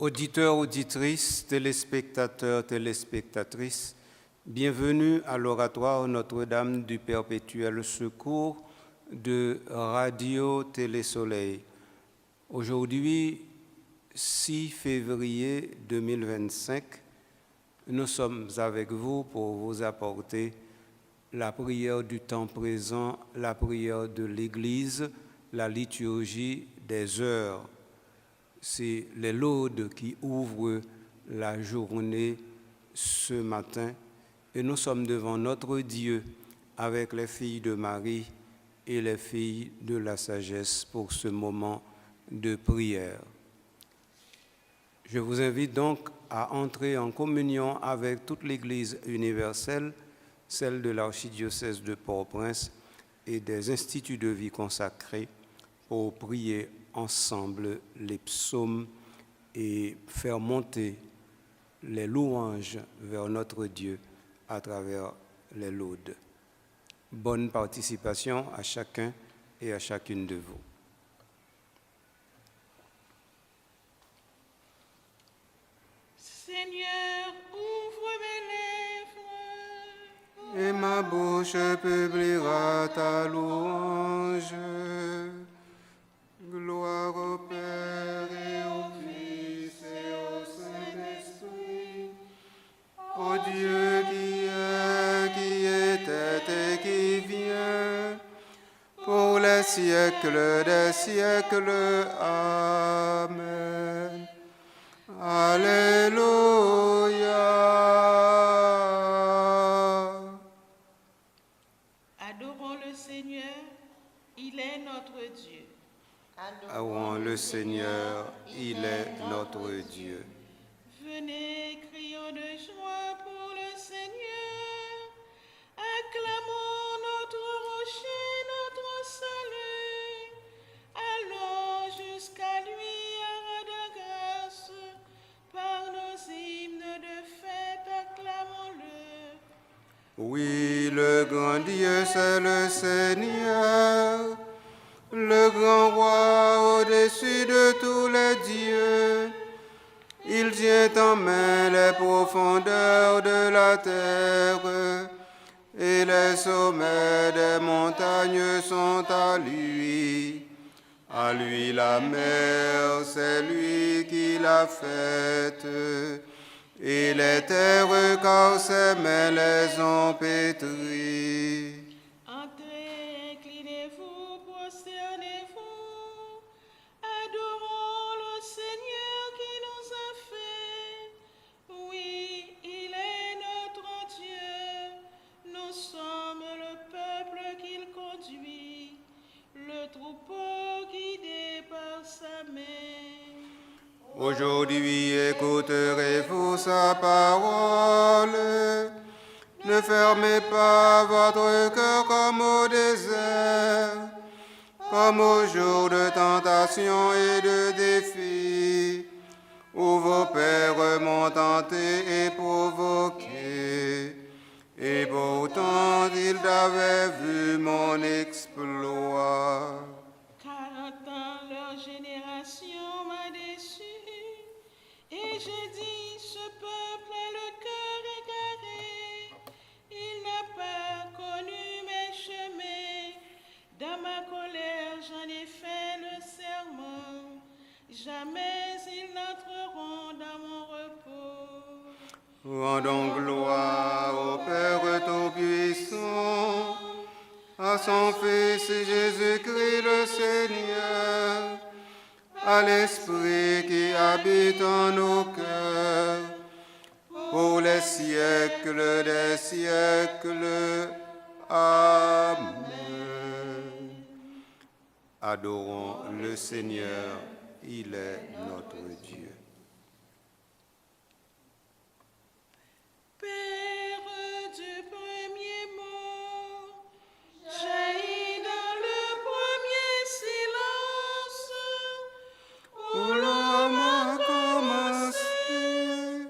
Auditeurs, auditrices, téléspectateurs, téléspectatrices, bienvenue à l'oratoire Notre-Dame du Perpétuel Secours de Radio Télé Soleil. Aujourd'hui, 6 février 2025, nous sommes avec vous pour vous apporter la prière du temps présent, la prière de l'Église, la liturgie des heures. C'est les laudes qui ouvrent la journée ce matin et nous sommes devant notre Dieu avec les filles de Marie et les filles de la sagesse pour ce moment de prière. Je vous invite donc à entrer en communion avec toute l'Église universelle, celle de l'archidiocèse de Port-au-Prince et des instituts de vie consacrés pour prier ensemble les psaumes et faire monter les louanges vers notre Dieu à travers les laudes. Bonne participation à chacun et à chacune de vous. Seigneur, ouvre mes lèvres, Et ma bouche publiera ta louange. Gloire au Père et au Fils et au Saint-Esprit, au Dieu qui était et qui vient, pour les siècles des siècles. Amen. Alléluia. adorons le Seigneur, il est notre Dieu. Adorons le Seigneur, il est notre Dieu. Venez, crions de joie pour le Seigneur, acclamons notre rocher, notre salut, allons jusqu'à lui à de grâce, par nos hymnes de fête, acclamons-le. Oui, le grand Dieu, c'est le Seigneur, le grand roi au-dessus de tous les dieux. Il tient en main les profondeurs de la terre, et les sommets des montagnes sont à lui. À lui la mer, c'est lui qui l'a faite, et les terres car ses mains les ont pétries. Entrez, inclinez-vous, prosternez-vous, adorons le Seigneur qui nous a fait. Oui, il est notre Dieu, nous sommes le peuple qu'il conduit, le troupeau guidé par sa main. Aujourd'hui écouterez-vous sa parole. Ne fermez pas votre cœur comme au désert, comme au jour de tentation et de défi, où vos pères m'ont tenté et provoqué, et pourtant ils avaient vu mon exploit. 40 ans, leur génération m'a déçu, et j'ai dit, ce peuple a le cœur égaré, il n'a pas connu mes chemins. Dans ma colère, j'en ai fait le serment, jamais ils n'entreront dans mon repos. Rendons gloire au Père Tout-Puissant, à son Fils Jésus-Christ le Seigneur, à l'Esprit qui habite en nos cœurs, pour les siècles des siècles. Amen. Adorons le Seigneur, il est notre Dieu. Père du premier mot, jaillit dans le premier silence, Où l'homme a commencé,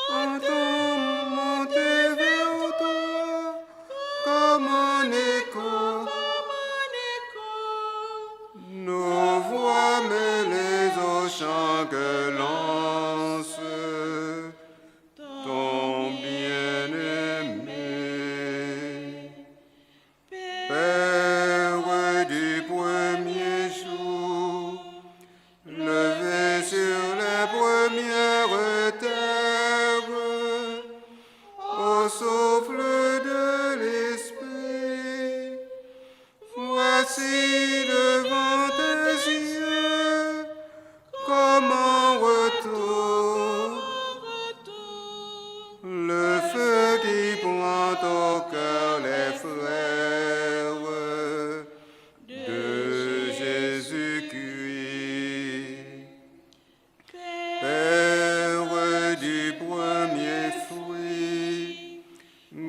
entends monter vers toi comme un écho. Nos voix mêlées au chant que l'on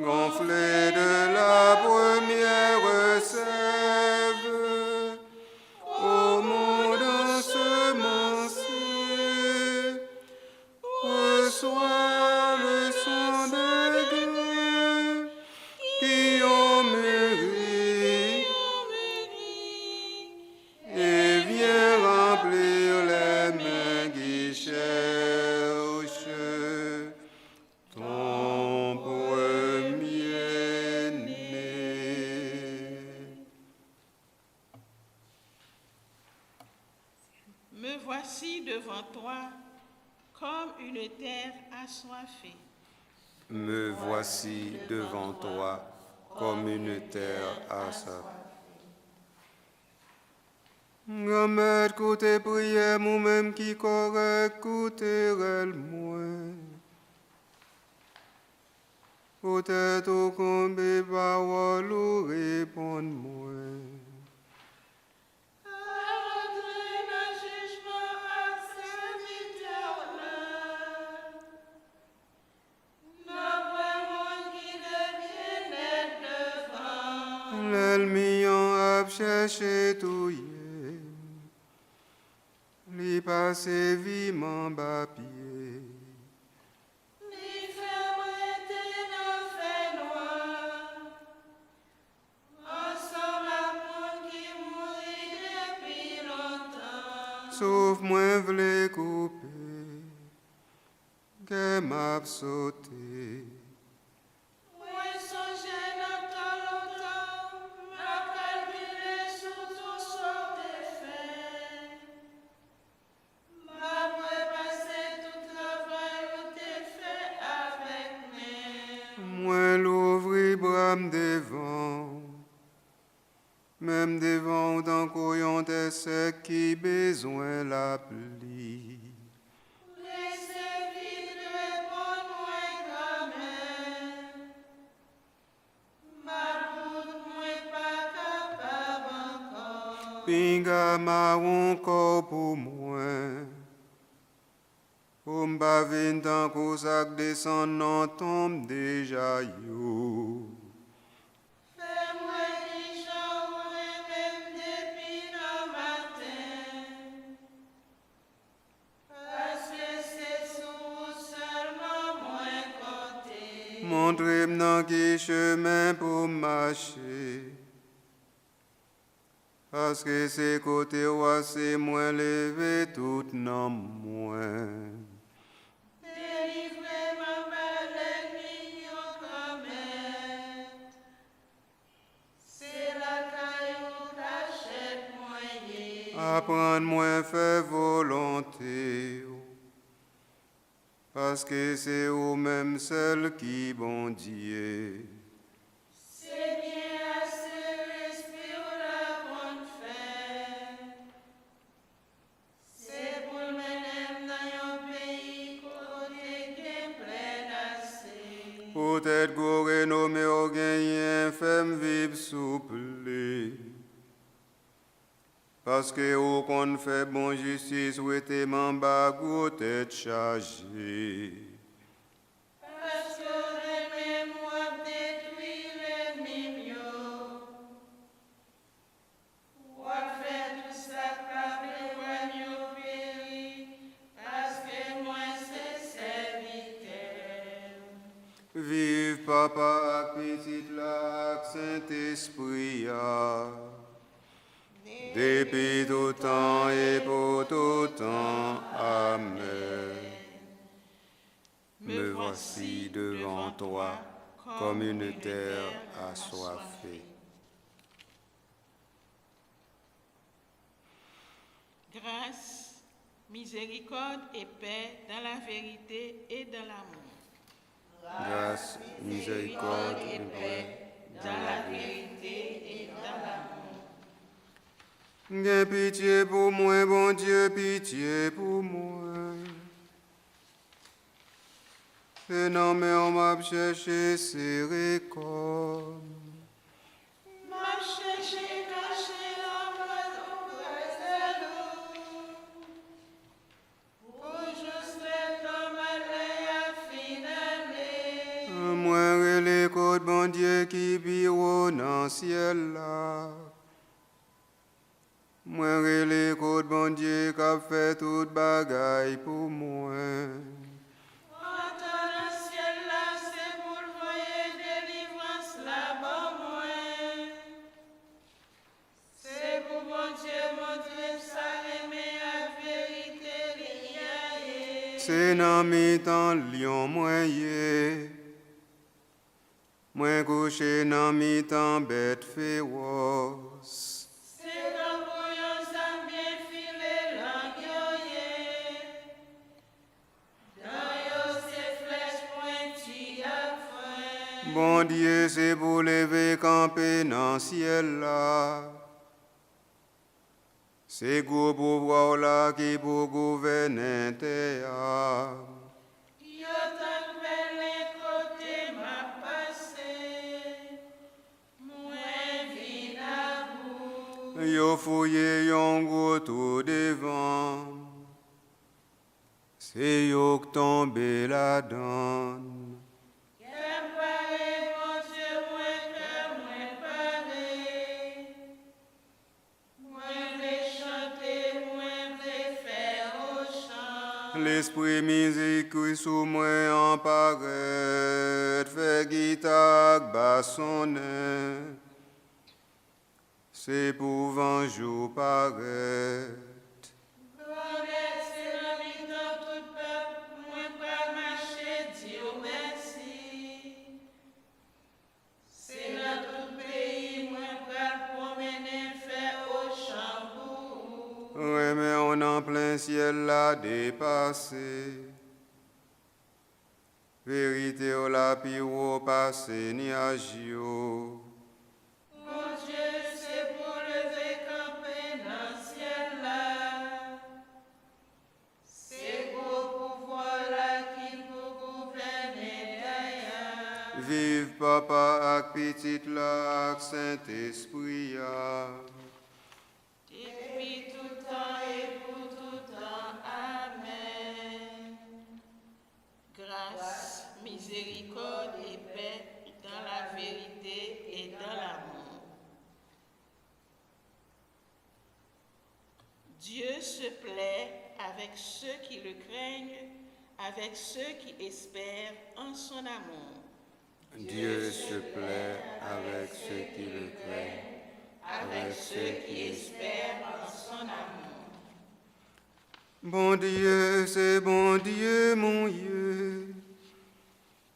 gonflé de la première sève, au monde ensemencé, reçois le son des grains qui ont mûri et viens remplir les mains qui cherchent ton premier-né. Me voici devant toi comme une terre assoiffée. Me voici devant toi comme une terre assoiffée. Gamet côté prière, moi-même qui correct côté elle moins. Peut-être au combien paroles ou répondre-moi. L'elmion a cherché tout y li passe vivement bas pied. Sauf moi v'lais couper, que m'a sauté. Moi l'ouvrir bram devant, même devant d'un couillon de ceux qui besoin la pluie. Pinga marron corps pour moi. Pour m'bavin tant qu'au sac descendant tombe déjà yo. Fais-moi qui j'aurai même depuis le matin. Parce que c'est sous seulement moins côté. Montrez-moi dans quel chemin pour marcher. Parce que c'est côté roi, c'est moins levé tout non moins. Délivrez-moi par l'ennemi au comète. C'est la caillou cachette moyenne. Apprendre-moi faire volonté. Parce que c'est vous-même seul qui bon Dieu. C'est bien assez respire la bonne fête. C'est pour le mener dans un pays côté qui plein d'assez. Peut-être qu'on nommé au gagné, femme vive souple. Parce que au qu'on fait bon justice, ou était m'en bas, tête chargée. Parce que remets moi détruire l'ennemi mieux. Ou fait tout ça par les mieux péri. Parce que moi c'est serviteur. Vive papa, ak petit la, ak Saint-Esprit, depuis tout temps et pour tout temps. Amen. Me voici devant toi comme une terre assoiffée. Grâce, miséricorde et paix dans la vérité et dans l'amour. Grâce, miséricorde et paix Dans la vérité et dans l'amour. Gain pitié pour moi, bon Dieu, pitié pour moi. Et non, mais on m'a cherché serré comme. M'a cherché caché l'ombre au pour juste le temps malheur à finaler. Moi, relais l'écoute, bon Dieu, qui biro dans le ciel là. Moi, l'écoute, bon Dieu, qui a fait toute bagaille pour moi. Entends le ciel là, c'est pour le voyer délivrance là-bas, moi. C'est pour bon Dieu montrer sa remée à vérité liée. C'est dans mes temps lion moyen. Moi couché dans mes temps bête féroce. C'est dans bouillon ça bien filé l'angioyer. Dans yo c'est flèche pointille à fin. Bon Dieu, c'est pour lever camper dans le ciel là. C'est gros pouvoir là qui pour gouverner terre. Yo tan les côtés m'a passé. Moins vin à bout. Yo fouillé yon gros tout devant. C'est yo qui tombé la donne. Qu'elle paraît, mon Dieu, moins que moins paré. Moins v'lait chanter, moins v'lait faire au chant. L'esprit miséricorde sous moi en paraît, fait guitare bassonner. C'est pour jour paraître. Glorieux, c'est le mi-temps, tout peuple, moins pas marcher, Dieu merci. C'est dans tout pays, moins pas promener, faire au chambou. Ouais, mais on en plein ciel là dépassé. Vérité au la piro passé nuage yo. Mon Dieu, c'est pour lever camper dans le ciel là. C'est beau pouvoir là qui peut gouverner d'ailleurs. Vive papa ak petite là ak Saint-Esprit ya. Depuis tout temps et pour tout temps. Amen. Grâce, miséricorde et paix dans la vérité et dans l'amour. Dieu se plaît avec ceux qui le craignent, avec ceux qui espèrent en son amour. Dieu se plaît avec ceux qui le craignent, Avec ceux qui espèrent en son amour. Bon Dieu, c'est bon Dieu, mon Dieu.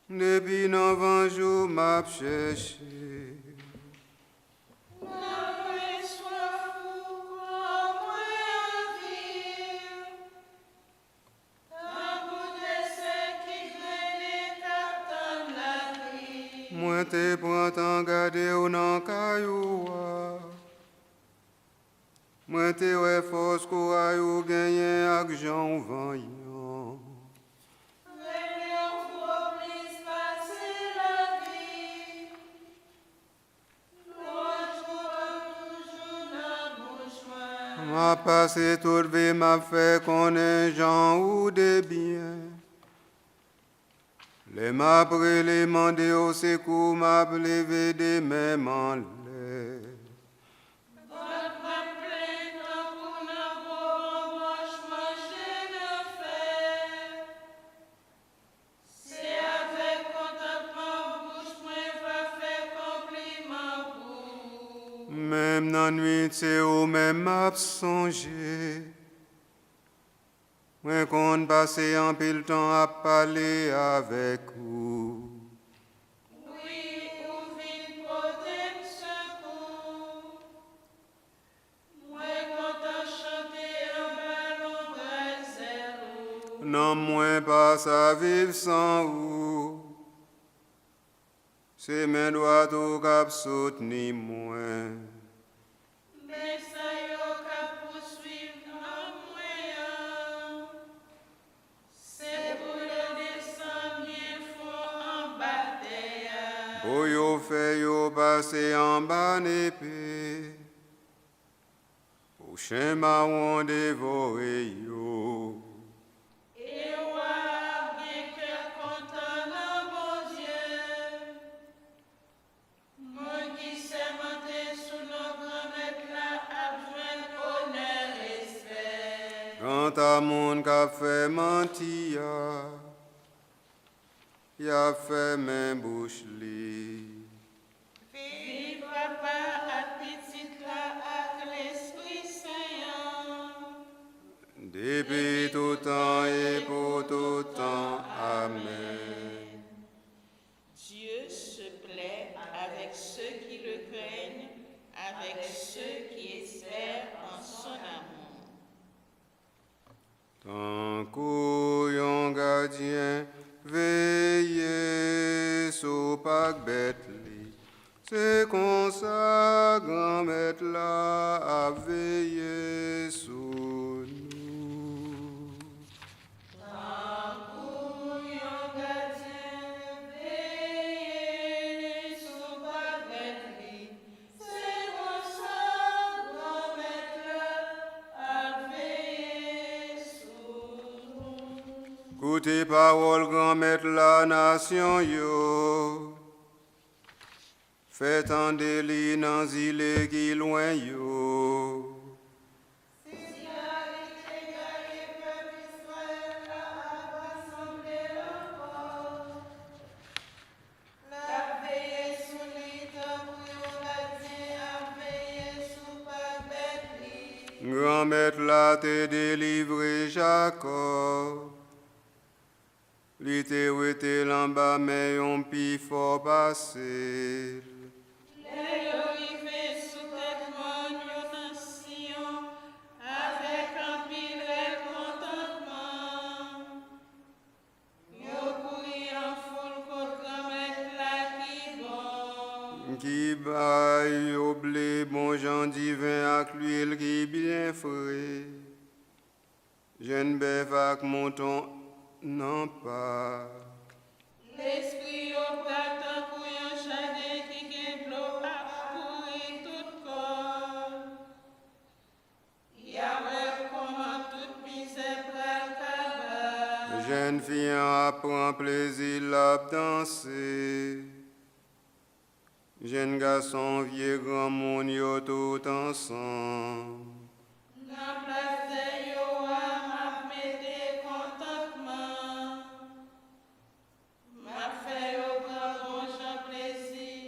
Depuis 9 jours, m'a cherché. Moi, te prends tant garder ou nan kayoua. Moi, te ouais force courage ou gagner ak Jean vaillant. M'a passé toute vie, m'a fait connaître gens ou des biens. Les m'a pris les mandés au secours, m'a levé des mêmes en l'air. Même dans la nuit, c'est où même m'a songé. Moi, qu'on passe un pile temps à parler avec vous. Oui, ou vin potem secours. Moi, content chanter un ballon brazelou. Non, moi, pas à vivre sans vous. C'est mes doigts tout cap soutenir moi. Mais ça yo ka poursuivre en moyen. C'est pour le descendre bien fond en bataille. Pour yo fait yo passer en bas d'épée. Pour chemin on dévorer yo. Et roi bien cœur content dans bon Dieu. Tant à monde qu'a fait mentir, y a fait mes bouches li. Vive papa à petite là avec l'Esprit Saint. Depuis tout temps et pour tout temps. Amen. Dieu se plaît avec ceux qui le craignent, avec ceux qui espèrent en son amour. Tant qu'un gardien veillez sous Pâques bête li, c'est comme ça grand-mère là a veillé sous nous. Écoutez parole grand-maître la nation yo. Faites en délit dans île qui loin yo. Grand-maître la te délivré Jacob. Li te wete l'en bas mais on pi fort passer. Qui baille au blé bon Jean divin avec l'huile qui bien frais. Jeune bœuf avec mouton non pas. L'esprit au printemps pour un jardin qui gagne l'eau à courir tout corps. Yahweh comment toute misère pral cabal. Jeune fille apprend plaisir la danser. Jeune garçon vieux grand monde yo tout ensemble. Dans place de Yoa m'a mette contentement. M'a fait au grand bon Jean plaisir.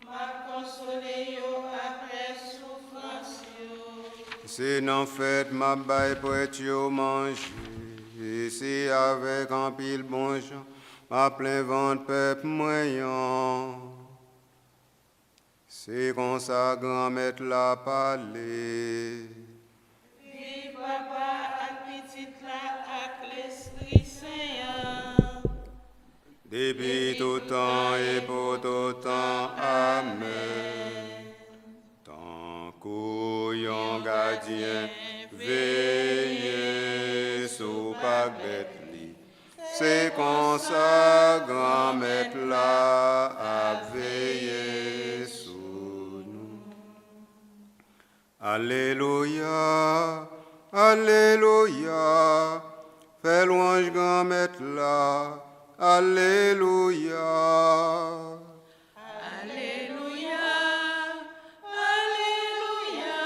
M'a consolé yo après souffrance yo. C'est non fait ma baille prête yo manger. Et c'est avec un pile bon gens, ma plein ventre peuple moyen. C'est comme ça grand-mère l'a parlé. Vive papa à petite là avec l'Esprit Saint. Depuis tout temps et pour tout temps. Amen. Tant qu'un gardien veille sous Pâques bête li, c'est comme ça grand-mère là a veillé sous nous. Alléluia, Alléluia, fais louange grand-mère là. Alléluia. Alléluia, Alléluia,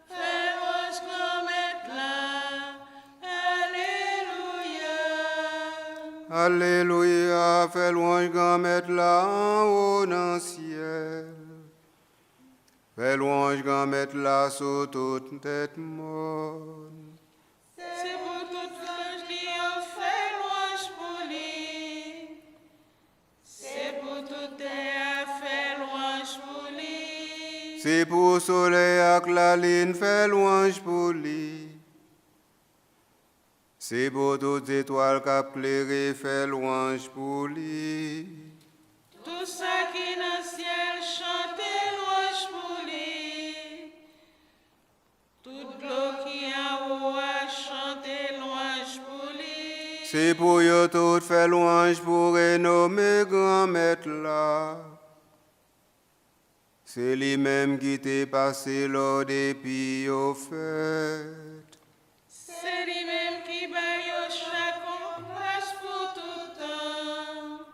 fais louange grand-mère là. Alléluia. Alléluia, fais louange grand-mère là en haut dans le ciel. Fais louange grand-mère là sous toute tête morte. C'est pour toute l'ange qui ont fait louange pour lui. C'est pour toute terre fait louange pour lui. C'est pour soleil avec la lune, fais louange pour lui. C'est pour toutes étoiles qu'a éclairé, fais louange pour lui. Tout ça qui dans le ciel chante louange pour lui. Toute l'eau qui en haut a chanté louange pour lui. C'est pour yo tout fait louange pour renommer grand-mère là. C'est lui-même qui t'est passé lors des pays au fait. C'est lui-même qui baille au chaque place pour tout temps.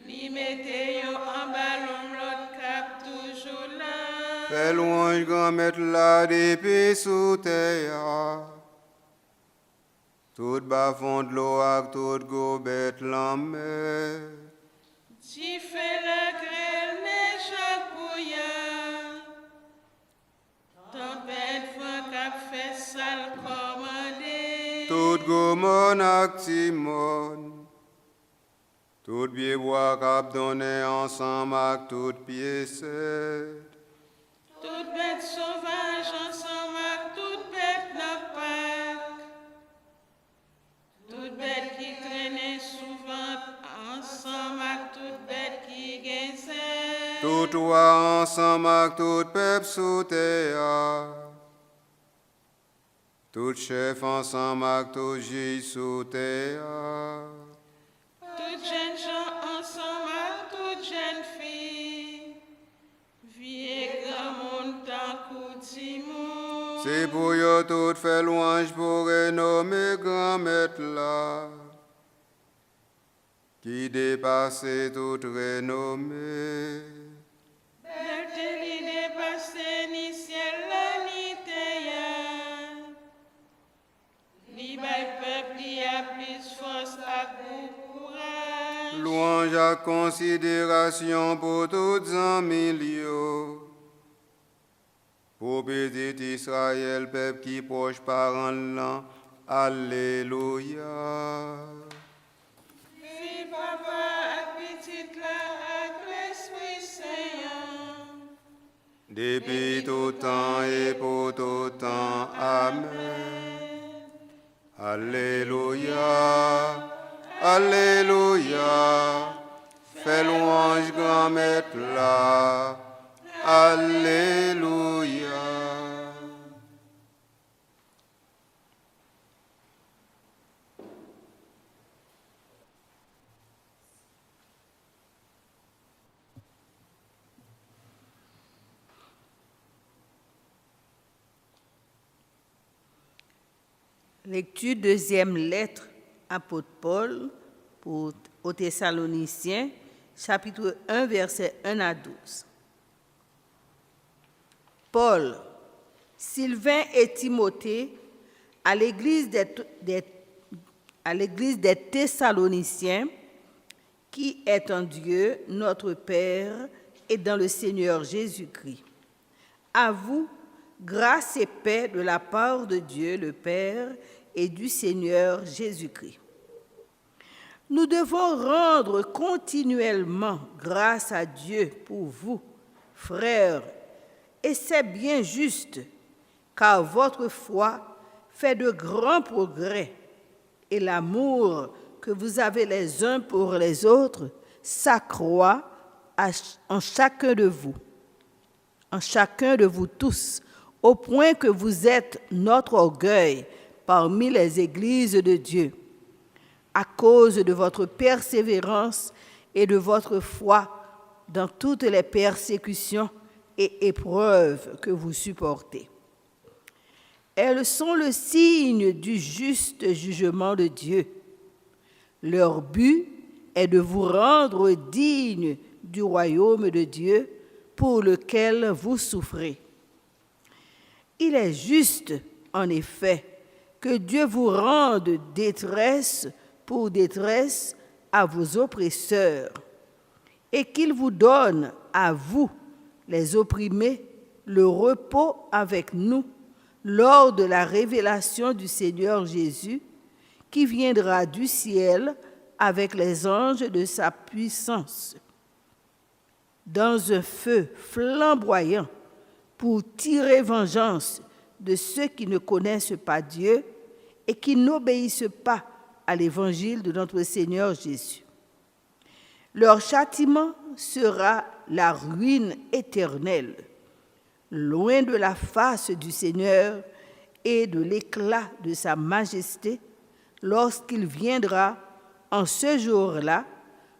Lui mette yo en ballon l'autre cap toujours là. Fais louange, grand maître là depuis sous terre. Tout bas fond de l'eau avec toute gobette la mer. Tu fais la grêle, neige à bouillant. Tempête, vent cap fait sale commandé. Tout gommon ak timon. Tout pied bois cap donné ensemble avec tout pièce. Toute bête sauvage ensemble avec toute bête n'a pas. Toute bête qui traînait souvent ensemble avec toute bête qui gagnait. Tout roi ensemble avec tout peuple sous terre. Tout chef ensemble avec tout juge sous terre. Toute jeune gens ensemble avec toute jeune fille. Vie et grand monde tant qu'outimou. C'est pour yo tout fait louange pour renommer grand maître là, qui dépasse toute renommée. Belté li dépasse ni ciel la ni terre. Li bay peuple li a plus force à courage. Louange à considération pour toutes en milieu. Pour petit Israël, peuple qui proche par l'an, Alléluia. Vie papa ak petite la ak l'Esprit Saint. Depuis tout temps et pour tout temps, Amen. Alléluia, Alléluia. Fais louange, grand maître là. Alléluia. Lecture deuxième lettre, apôtre Paul aux Thessaloniciens, chapitre 1, versets 1 à 12. Paul, Sylvain et Timothée, à l'église des Thessaloniciens, qui est en Dieu, notre Père, et dans le Seigneur Jésus-Christ. À vous, grâce et paix de la part de Dieu le Père et du Seigneur Jésus-Christ. Nous devons rendre continuellement grâce à Dieu pour vous, frères, et c'est bien juste, car votre foi fait de grands progrès et l'amour que vous avez les uns pour les autres s'accroît en chacun de vous tous, au point que vous êtes notre orgueil parmi les églises de Dieu, à cause de votre persévérance et de votre foi dans toutes les persécutions et épreuves que vous supportez. Elles sont le signe du juste jugement de Dieu. Leur but est de vous rendre dignes du royaume de Dieu pour lequel vous souffrez. Il est juste, en effet, que Dieu vous rende détresse pour détresse à vos oppresseurs et qu'il vous donne à vous, les opprimés, le repos avec nous lors de la révélation du Seigneur Jésus qui viendra du ciel avec les anges de sa puissance, dans un feu flamboyant pour tirer vengeance de ceux qui ne connaissent pas Dieu et qui n'obéissent pas à l'évangile de notre Seigneur Jésus. Leur châtiment sera la ruine éternelle, loin de la face du Seigneur et de l'éclat de sa majesté, lorsqu'il viendra en ce jour-là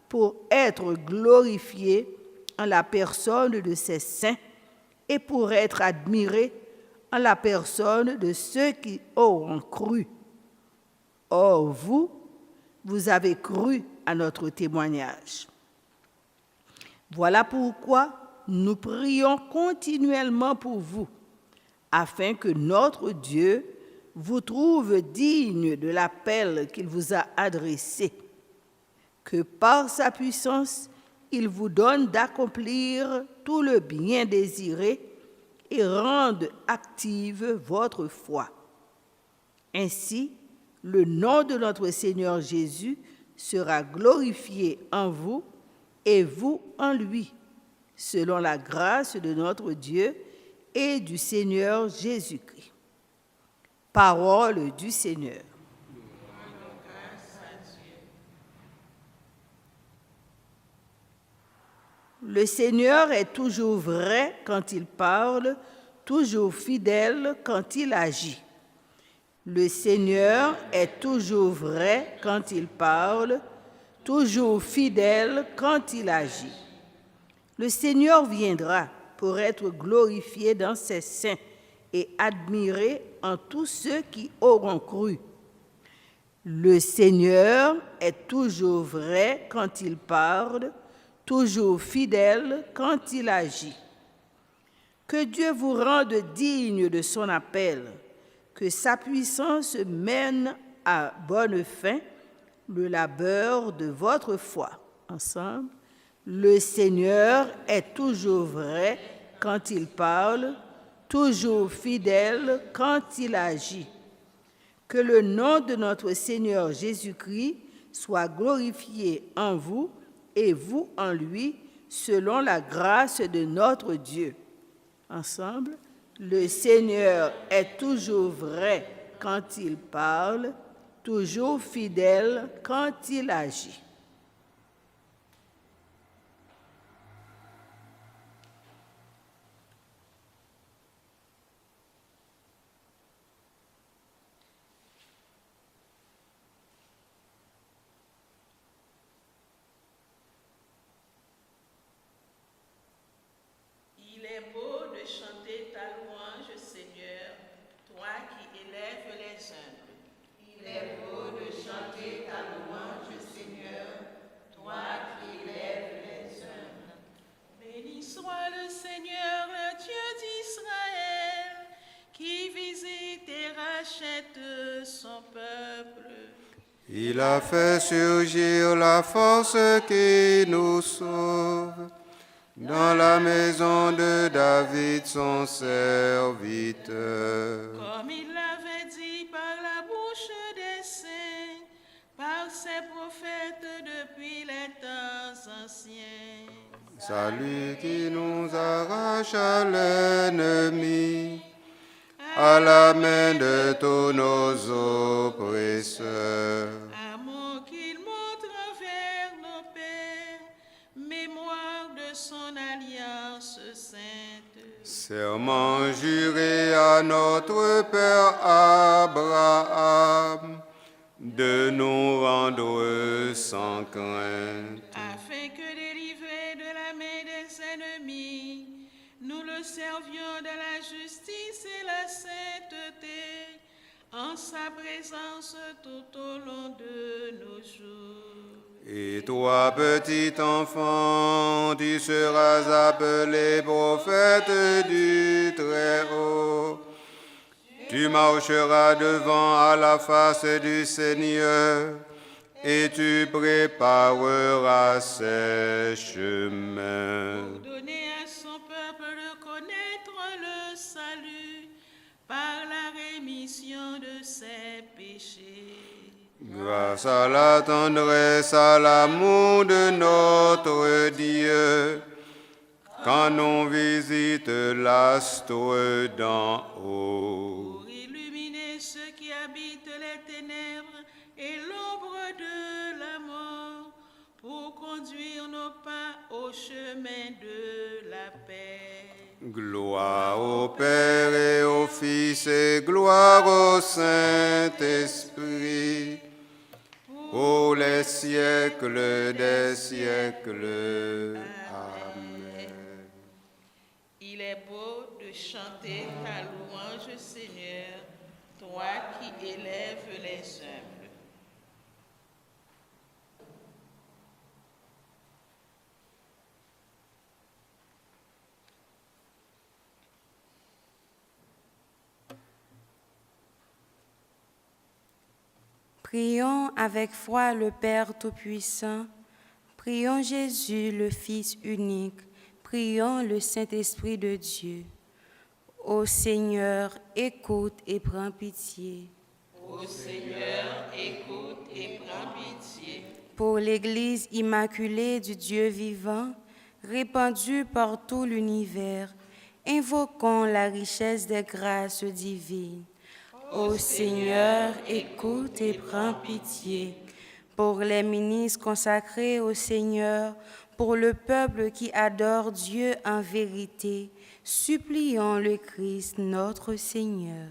pour être glorifié en la personne de ses saints et pour être admiré en la personne de ceux qui auront cru. Or, vous avez cru à notre témoignage. Voilà pourquoi nous prions continuellement pour vous, afin que notre Dieu vous trouve digne de l'appel qu'il vous a adressé, que par sa puissance, il vous donne d'accomplir tout le bien désiré et rende active votre foi. Ainsi, le nom de notre Seigneur Jésus sera glorifié en vous et vous en lui, selon la grâce de notre Dieu et du Seigneur Jésus-Christ. Parole du Seigneur. Le Seigneur est toujours vrai quand il parle, toujours fidèle quand il agit. Le Seigneur est toujours vrai quand il parle, toujours fidèle quand il agit. Le Seigneur viendra pour être glorifié dans ses saints et admiré en tous ceux qui auront cru. Le Seigneur est toujours vrai quand il parle, toujours fidèle quand il agit. Que Dieu vous rende digne de son appel, que sa puissance mène à bonne fin le labeur de votre foi. Ensemble, le Seigneur est toujours vrai quand il parle, toujours fidèle quand il agit. Que le nom de notre Seigneur Jésus-Christ soit glorifié en vous et vous en lui, selon la grâce de notre Dieu. Ensemble, le Seigneur est toujours vrai quand il parle, toujours fidèle quand il agit. Il est beau de chanter ta louange, Seigneur, toi qui élèves les humbles. Il est beau de chanter ta louange, Seigneur, toi qui élèves les humbles. Béni soit le Seigneur, le Dieu d'Israël, qui visite et rachète son peuple. Il a fait surgir la force qui nous sauve dans la maison de David, son serviteur. Comme il l'avait dit par la bouche des saints, par ses prophètes depuis les temps anciens. Salut qui nous arrache à l'ennemi, à la main de tous nos oppresseurs. Amour qu'il montre envers nos pères, mémoire de son alliance sainte. Serment juré à notre Père Abraham, de nous rendre sans crainte. Afin que délivrés de la main des ennemis, nous le servions de la justice et la sainteté, en sa présence tout au long de nos jours. Et toi, petit enfant, tu seras appelé prophète du Très-Haut. Tu marcheras devant à la face du Seigneur, et tu prépareras ses chemins. Pour donner à son peuple de connaître le salut par la rémission de ses péchés. Grâce à la tendresse, à l'amour de notre Dieu, quand on visite l'astre d'en haut. Pour illuminer ceux qui habitent les ténèbres et l'ombre de la mort, pour conduire nos pas au chemin de la paix. Gloire au Père et au Fils et gloire au Saint-Esprit, pour les siècles des siècles. Amen. Il est beau de chanter ta louange, Seigneur, toi qui élèves les humbles. Prions avec foi le Père Tout-Puissant. Prions Jésus, le Fils unique. Prions le Saint-Esprit de Dieu. Ô Seigneur, écoute et prends pitié. Ô Seigneur, écoute et prends pitié. Pour l'Église immaculée du Dieu vivant, répandue par tout l'univers, invoquons la richesse des grâces divines. Ô Seigneur, écoute et prends pitié. Pour les ministres consacrés au Seigneur, pour le peuple qui adore Dieu en vérité, supplions le Christ notre Seigneur.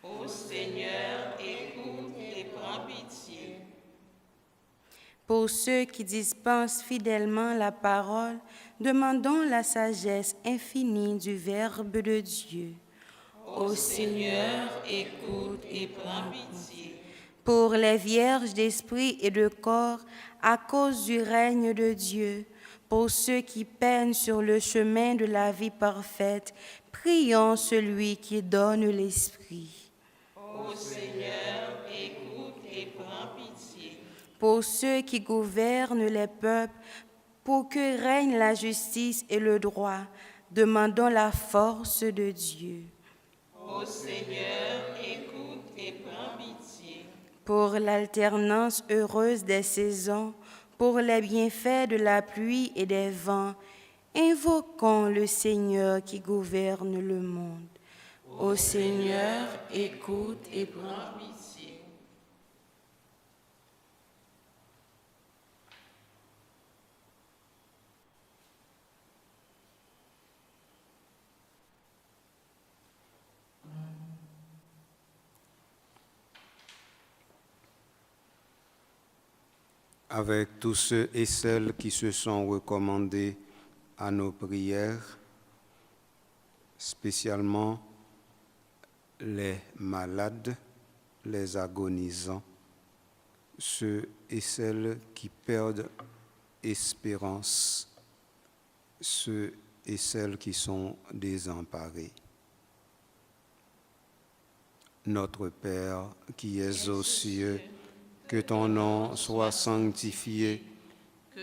Ô Seigneur, écoute et prends pitié. Pour ceux qui dispensent fidèlement la parole, demandons la sagesse infinie du Verbe de Dieu. Ô Seigneur, écoute et prends pitié. Pour les vierges d'esprit et de corps, à cause du règne de Dieu, pour ceux qui peinent sur le chemin de la vie parfaite, prions celui qui donne l'esprit. Ô Seigneur, écoute et prends pitié. Pour ceux qui gouvernent les peuples, pour que règne la justice et le droit, demandons la force de Dieu. Ô Seigneur, écoute et prends pitié. Pour l'alternance heureuse des saisons, pour les bienfaits de la pluie et des vents, invoquons le Seigneur qui gouverne le monde. Ô Seigneur, écoute et prends Pitié. Avec tous ceux et celles qui se sont recommandés à nos prières, spécialement les malades, les agonisants, ceux et celles qui perdent espérance, ceux et celles qui sont désemparés. Notre Père qui es aux cieux, que ton nom soit sanctifié,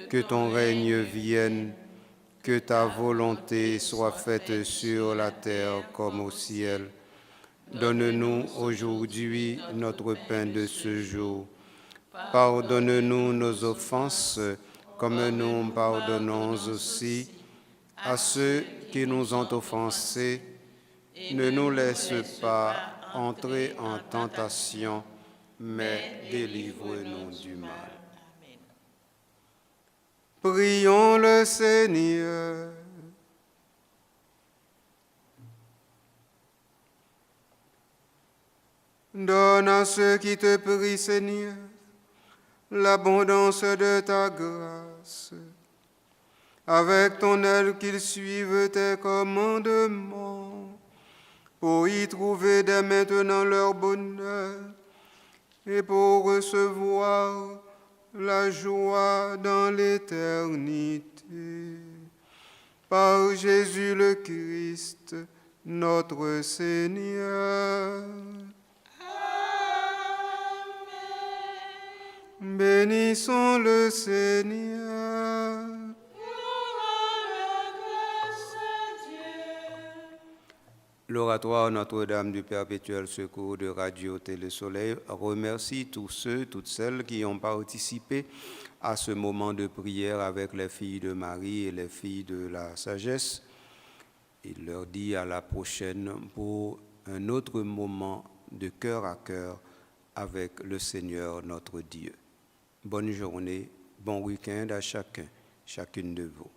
que ton règne vienne, que ta volonté soit faite sur la terre comme au ciel. Donne-nous aujourd'hui notre pain de ce jour. Pardonne-nous nos offenses, comme nous pardonnons aussi à ceux qui nous ont offensés. Ne nous laisse pas entrer en tentation, mais délivre-nous du mal. Amen. Prions le Seigneur. Donne à ceux qui te prient, Seigneur, l'abondance de ta grâce. Avec ton aide qu'ils suivent tes commandements, pour y trouver dès maintenant leur bonheur et pour recevoir la joie dans l'éternité. Par Jésus le Christ, notre Seigneur. Bénissons le Seigneur. L'oratoire Notre-Dame du Perpétuel Secours de Radio Télé Soleil remercie tous ceux, toutes celles qui ont participé à ce moment de prière avec les filles de Marie et les filles de la sagesse. Il leur dit à la prochaine pour un autre moment de cœur à cœur avec le Seigneur notre Dieu. Bonne journée, bon week-end à chacun, chacune de vous.